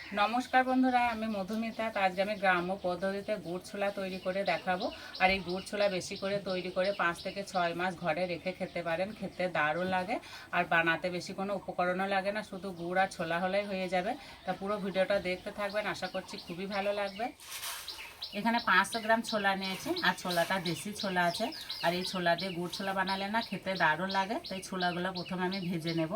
नमस्कार बंधुरा आमी मधुमिता। आज आमी ग्राम्य पद्धतिते गुड़ छोला तैरी करे देखाबो। और ये गुड़ छोला बेशी करे तैरी करे 5 থেকে 6 मास घरे रेखे खेते पारेन। खेते दारुण लागे और बानाते बेशी कोनो उपकरणও लागे ना, शुधु गुड़ और छोला हलेই হয়ে যাবে। তা পুরো ভিডিওটা দেখতে থাকবেন, আশা করছি খুবই ভালো লাগবে। এখানে 500 গ্রাম ছোলা নিয়েছি আর ছোলাটা দেশি ছোলা আছে। আর এই ছোলা দিয়ে গুড় ছোলা বানালে না খেতে দারুণ লাগে। তাই ছোলাগুলো প্রথমে আমি ভেজে নেব।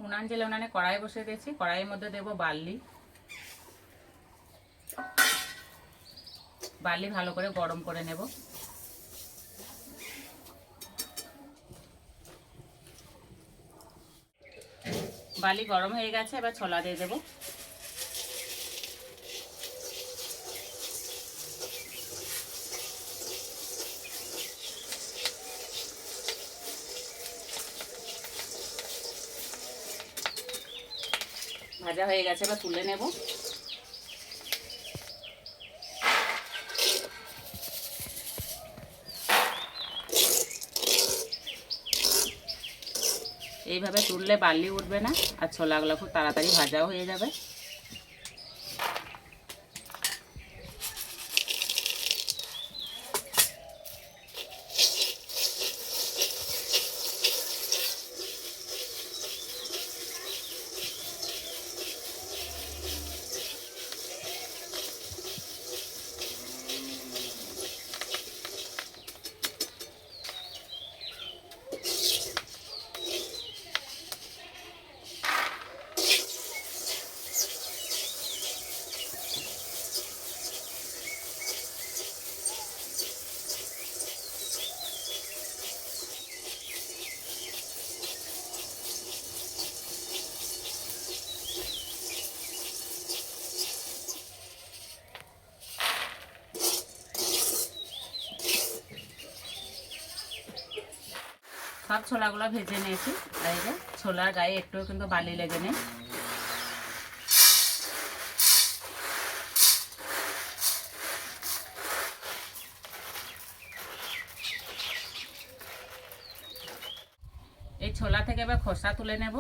উনান জেলে উনানে কড়াই বসিয়ে দিয়েছি। কড়াইয়ের মধ্যে দেব বার্লি। বার্লি ভালো করে গরম করে নেব। বার্লি গরম হয়ে গেছে, এবার ছোলা দিয়ে দেব। ভাজা হয়ে গেছে, এবার তুলে নেব। এইভাবে তুললে বার্লি উঠবে না আর ছোলাগুলো খুব তাড়াতাড়ি ভাজাও হয়ে যাবে। সব ছোলাগুলো ভেজে নিয়েছি। আর এই যে ছোলার গায়ে একটুও কিন্তু বালি লেগে নেই। এই ছোলা থেকে এবার খোসা তুলে নেব।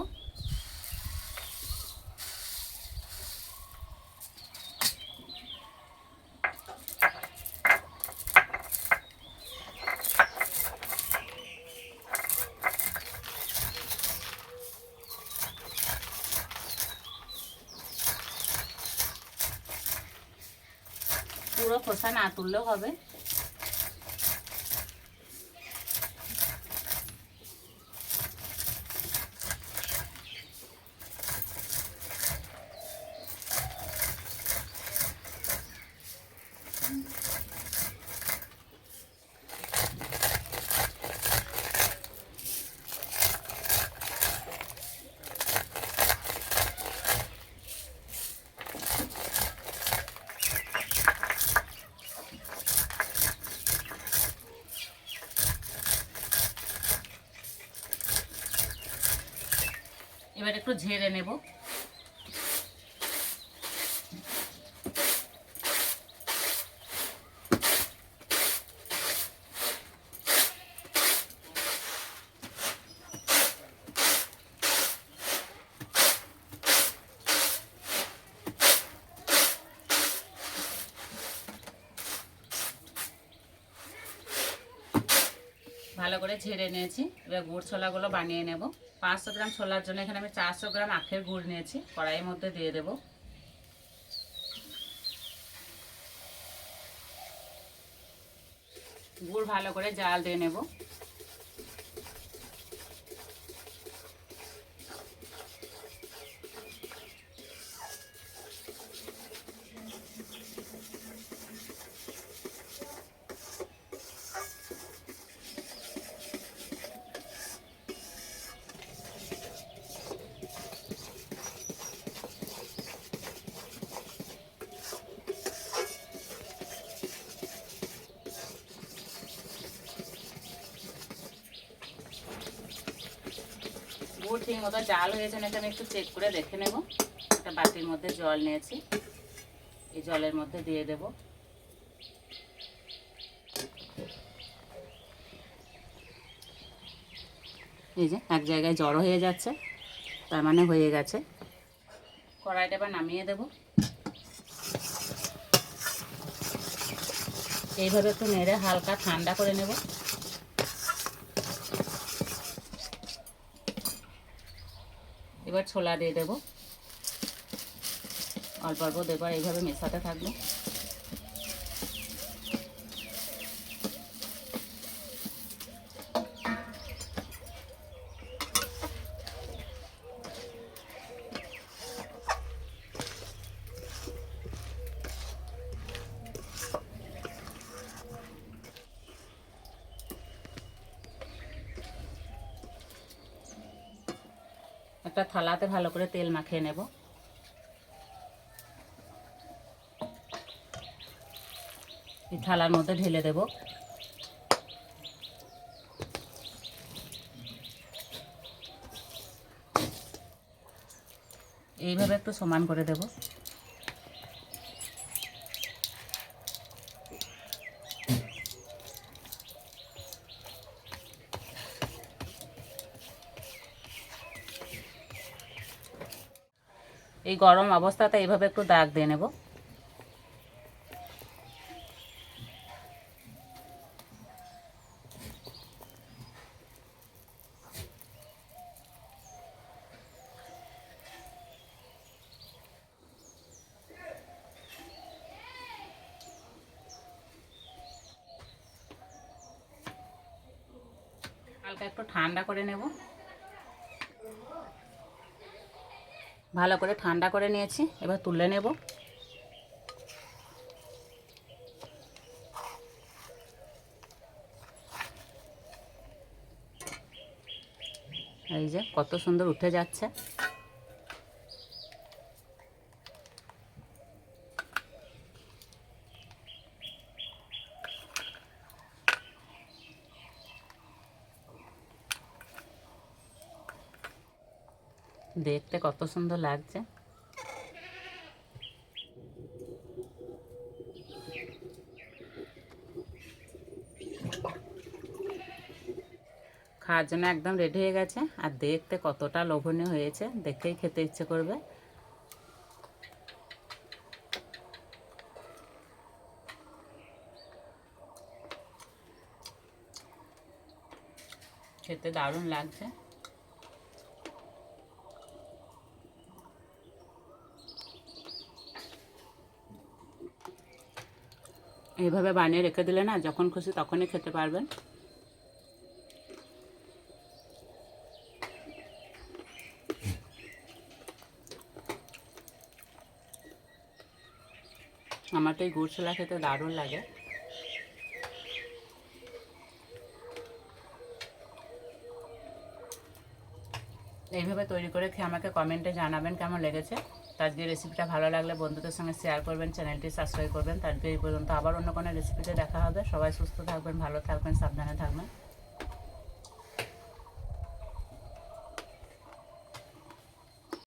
পুরো খোসা না তুললেও হবে। এবার একটু ঝেড়ে নেব। ভালো করে ঝেড়ে নিয়েছি। এবার গুড় ছোলাগুলো বানিয়ে নেব। 500 গ্রাম ছোলার জন্য এখানে আমি 400 গ্রাম আখের গুড় নিয়েছি। কড়াইয়ের মধ্যে দিয়ে দেব। গুড় ভালো করে জাল দিয়ে নেব। গুড় ঠিক মতো জাল হয়েছে নাকি আমি একটু চেক করে দেখে নেব। একটা বাটির মধ্যে জল নিয়েছি, এই জলের মধ্যে দিয়ে দেব। এই যে এক জায়গায় জড়ো হয়ে যাচ্ছে। তার মানে হয়ে গেছে। কড়াইটা এবার নামিয়ে দেব। এইভাবে একটু নেড়ে হালকা ঠান্ডা করে নেব। এবার ছোলা দিয়ে দেব, অল্প অল্প দেবো, এইভাবে মেশাতে থাকবো। একটা থালাতে ভালো করে তেল মাখিয়ে নেব। এই থালার মধ্যে ঢেলে দেব। এইভাবে একটু সমান করে দেব। এই গরম অবস্থাতে এইভাবে একটু দাগ দিয়ে নেব। হালকা একটু ঠান্ডা করে নেব। ভালো করে ঠান্ডা করে নিয়েছি, এবার তুলে নেব। এই যে কত সুন্দর উঠে যাচ্ছে। দেখতে কত সুন্দর লাগছে। খাওয়ার জন্য একদম রেডি হয়ে গেছে, আর দেখতে কতটা লোভনীয় হয়েছে, দেখেই খেতে ইচ্ছে করবে। খেতে দারুণ লাগছে। এইভাবে বানিয়ে রেখে দিলে না, যখন খুশি তখনই খেতে পারবেন। আমার তো এই গুড় ছোলা খেতে দারুণ লাগে। এইভাবে তৈরি করে খেয়ে আমাকে কমেন্টে জানাবেন কেমন লেগেছে। তো আজকে রেসিপিটা ভালো লাগলে বন্ধুদের সঙ্গে শেয়ার করবেন, চ্যানেলটি সাবস্ক্রাইব করবেন। তো আজকে এই পর্যন্ত, আবার অন্য কোনো রেসিপিতে দেখা হবে। সবাই সুস্থ থাকবেন, ভালো থাকবেন, সাবধানে থাকবেন।